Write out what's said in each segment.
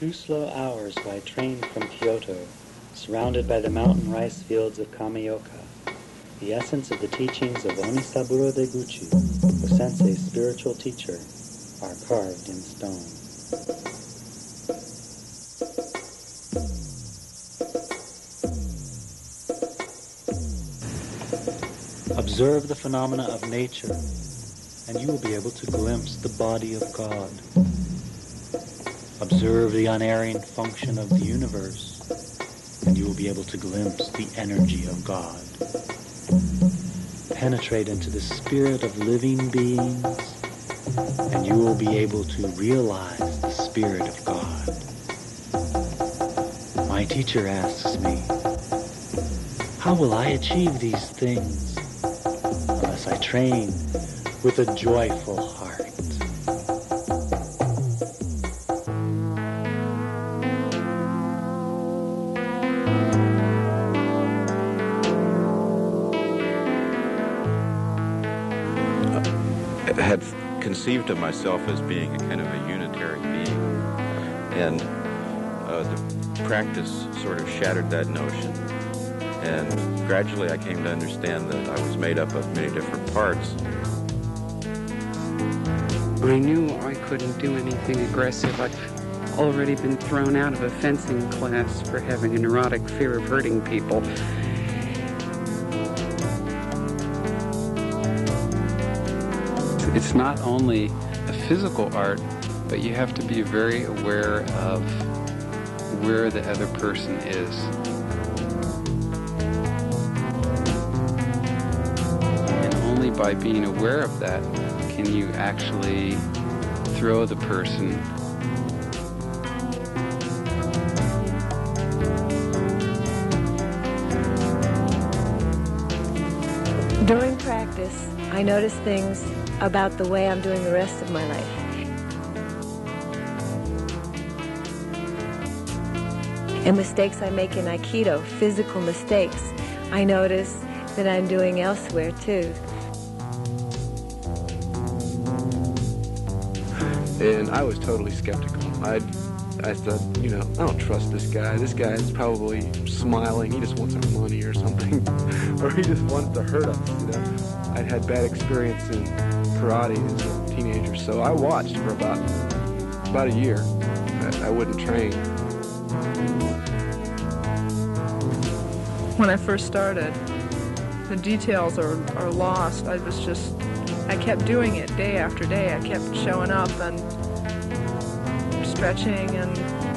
2 slow hours by train from Kyoto, surrounded by the mountain rice fields of Kamioka, the essence of the teachings of Onisaburo Deguchi, the sensei's spiritual teacher, are carved in stone. Observe the phenomena of nature, and you will be able to glimpse the body of God. Observe the unerring function of the universe, and you will be able to glimpse the energy of God. Penetrate into the spirit of living beings, and you will be able to realize the Spirit of God. My teacher asks me, how will I achieve these things unless I train with a joyful heart? I had conceived of myself as being a kind of a unitary being, and the practice sort of shattered that notion, and gradually I came to understand that I was made up of many different parts. I knew I couldn't do anything aggressive. I'd already been thrown out of a fencing class for having a neurotic fear of hurting people. It's not only a physical art, but you have to be very aware of where the other person is. And only by being aware of that can you actually throw the person. During practice, I notice things about the way I'm doing the rest of my life. And mistakes I make in Aikido, physical mistakes, I notice that I'm doing elsewhere too. And I was totally skeptical. I thought, I don't trust this guy. This guy is probably smiling. He just wants our money or something. Or he just wants to hurt us, I'd had bad experience in karate as a teenager, so I watched for about a year. I wouldn't train. When I first started, the details are lost. I kept doing it day after day. I kept showing up and stretching and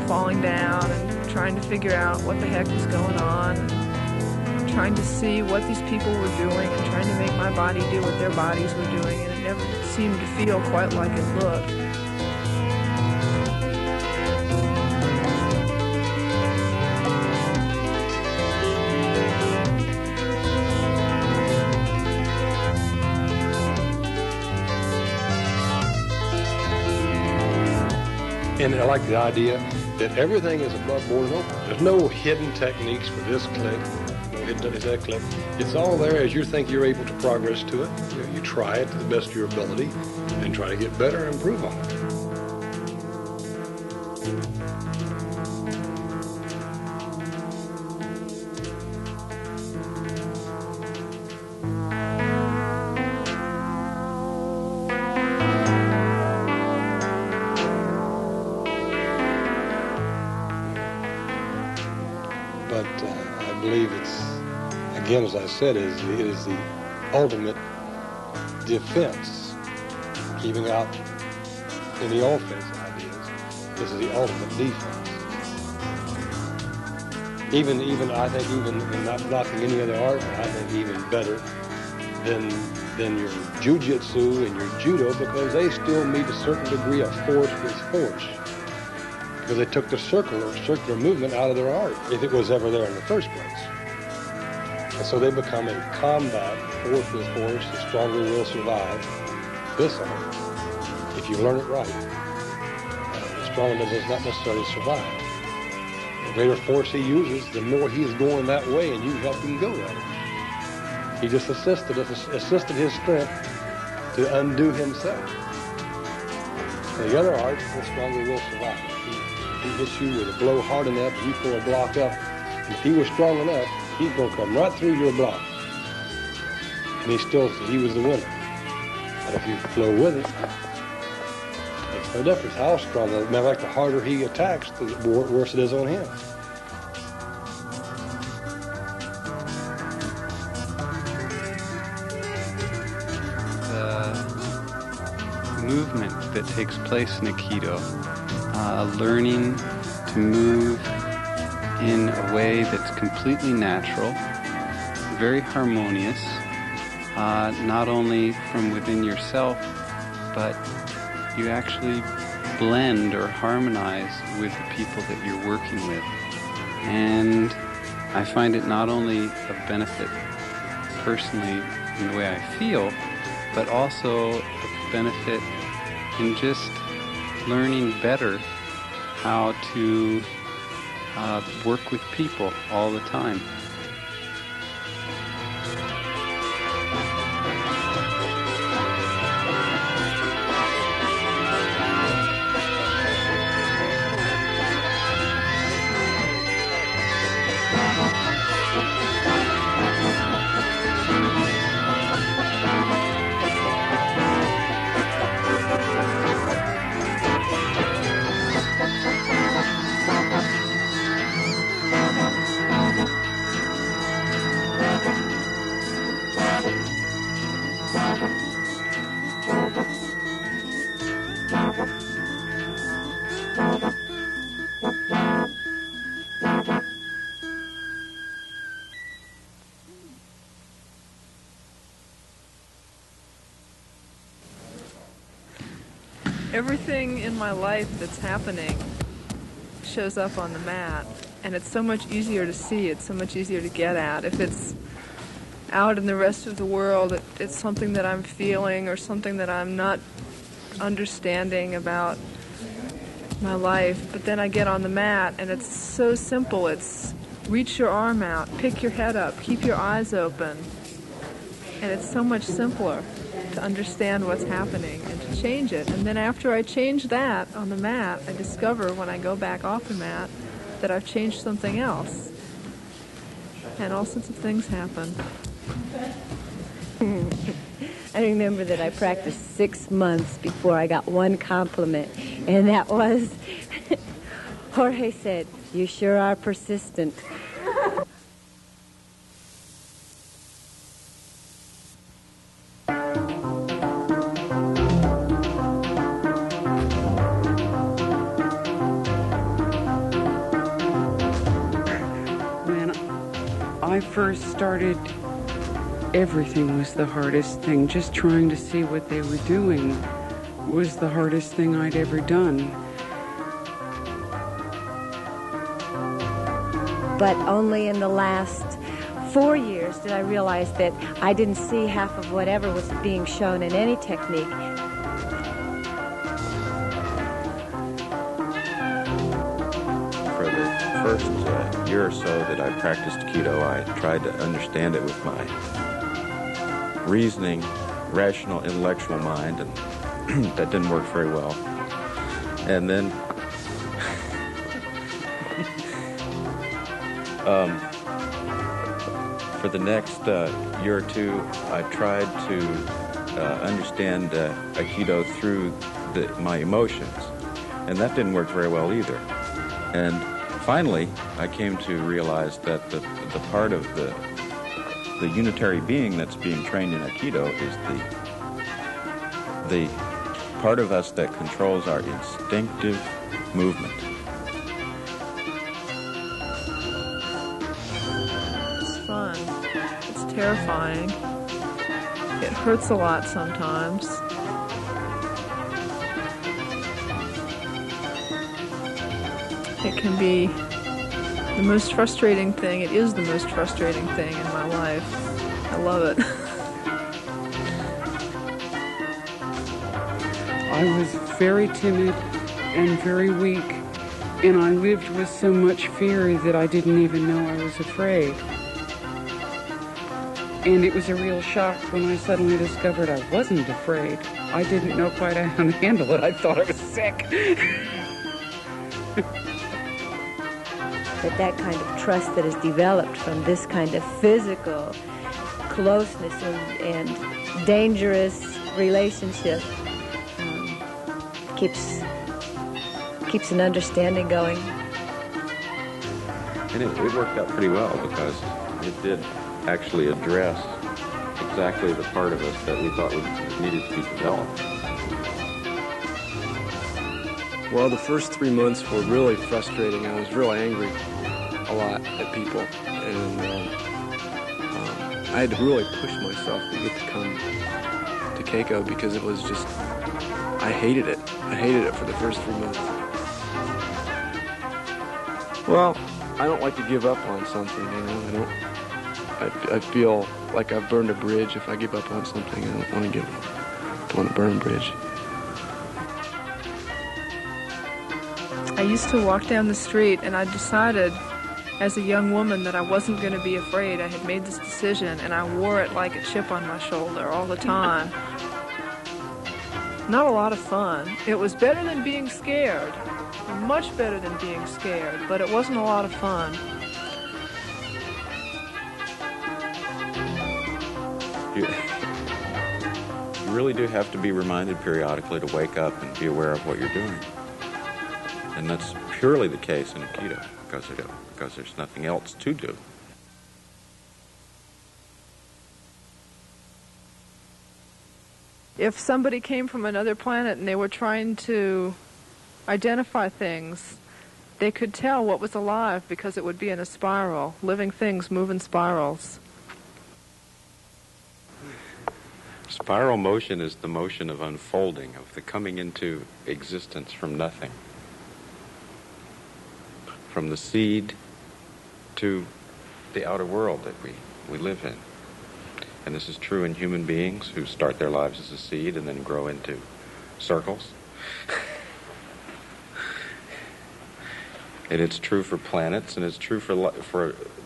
falling down and trying to figure out what the heck was going on, and trying to see what these people were doing and trying to make my body do what their bodies were doing, and it never seemed to feel quite like it looked. And I like the idea that everything is above board and open. There's no hidden techniques for this click, no hidden techniques for that click. It's all there as you think you're able to progress to it. You try it to the best of your ability and try to get better and improve on it. But I believe it's, again, as I said, it is the ultimate defense, keeping out any offense ideas. This is the ultimate defense. Even I think, even in not blocking any other art, I think even better than your jiu-jitsu and your judo, because they still meet a certain degree of force with force. Because they took the circular movement out of their art, if it was ever there in the first place. And so they become a combat, force with force, the stronger will survive. This art, if you learn it right, the stronger does not necessarily survive. The greater force he uses, the more he is going that way, and you help him go that way. He just assisted his strength to undo himself. The other art, the stronger will survive. If he hits you with a blow hard enough and you pull a block up, and if he was strong enough, he's going to come right through your block. And he was the winner. But if you flow with it, it makes no difference how strong. Matter of fact, the harder he attacks, the worse it is on him. The movement that takes place in Aikido, learning to move in a way that's completely natural, very harmonious, not only from within yourself, but you actually blend or harmonize with the people that you're working with. And I find it not only of benefit personally in the way I feel, but also of benefit in just learning better how to work with people all the time. Everything in my life that's happening shows up on the mat, and it's so much easier to see, it's so much easier to get at. If it's out in the rest of the world, it's something that I'm feeling or something that I'm not understanding about my life. But then I get on the mat, and it's so simple. It's reach your arm out, pick your head up, keep your eyes open. And it's so much simpler to understand what's happening and to change it. And then after I change that on the mat, I discover when I go back off the mat that I've changed something else. And all sorts of things happen. I remember that I practiced 6 months before I got one compliment, and that was, Jorge said, "You sure are persistent." When I first started, everything was the hardest thing. Just trying to see what they were doing was the hardest thing I'd ever done. But only in the last 4 years did I realize that I didn't see half of whatever was being shown in any technique. For the first year or so that I practiced Aikido, I tried to understand it with my reasoning, rational, intellectual mind, and that didn't work very well. And then for the next year or two, I tried to understand Aikido through my emotions, and that didn't work very well either. And finally, I came to realize that the part of the unitary being that's being trained in Aikido is the part of us that controls our instinctive movement. It's fun. It's terrifying. It hurts a lot sometimes. It can be the most frustrating thing. It is the most frustrating thing in my life. I love it. I was very timid and very weak, and I lived with so much fear that I didn't even know I was afraid. And it was a real shock when I suddenly discovered I wasn't afraid. I didn't know quite how to handle it. I thought I was sick. But that kind of trust that is developed from this kind of physical closeness and dangerous relationship keeps an understanding going. And it worked out pretty well because it did actually address exactly the part of us that we thought needed to be developed. Well, the first 3 months were really frustrating. I was real angry a lot at people, and I had to really push myself to get to come to Keiko because it was just, I hated it. I hated it for the first 3 months. Well, I don't like to give up on something, you know. I feel like I've burned a bridge. If I give up on something, I don't want to burn a bridge. I used to walk down the street, and I decided as a young woman that I wasn't going to be afraid. I had made this decision, and I wore it like a chip on my shoulder all the time. Not a lot of fun. It was better than being scared, much better than being scared, but it wasn't a lot of fun. You really do have to be reminded periodically to wake up and be aware of what you're doing. And that's purely the case in Aikido, because there's nothing else to do. If somebody came from another planet and they were trying to identify things, they could tell what was alive because it would be in a spiral. Living things move in spirals. Spiral motion is the motion of unfolding, of the coming into existence from nothing. From the seed to the outer world that we live in. And this is true in human beings who start their lives as a seed and then grow into circles. And it's true for planets, and it's true for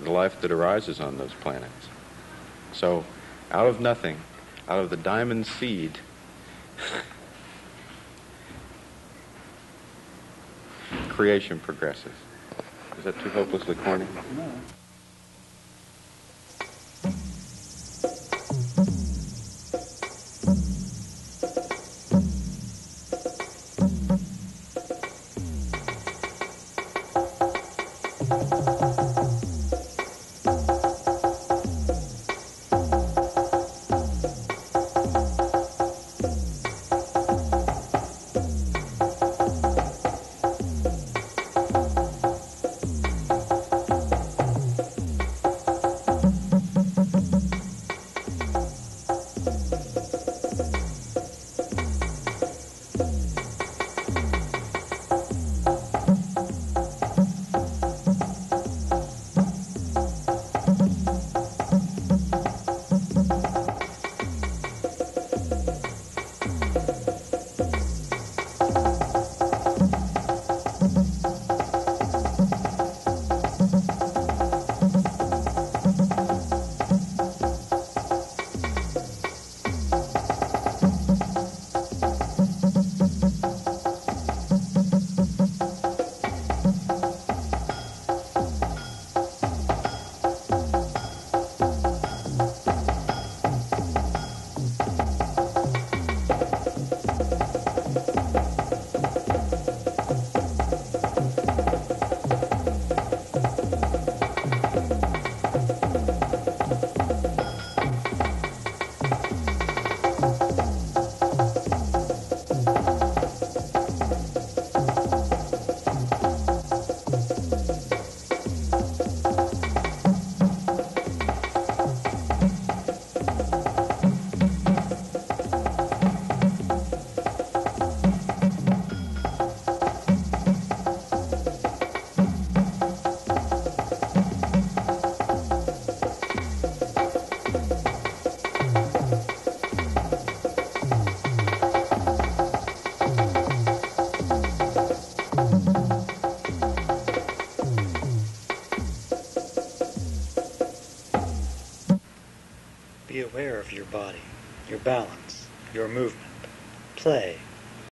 the life that arises on those planets. So, out of nothing, out of the diamond seed, creation progresses. Is that too hopelessly corny? No. Be aware of your body, your balance, your movement. play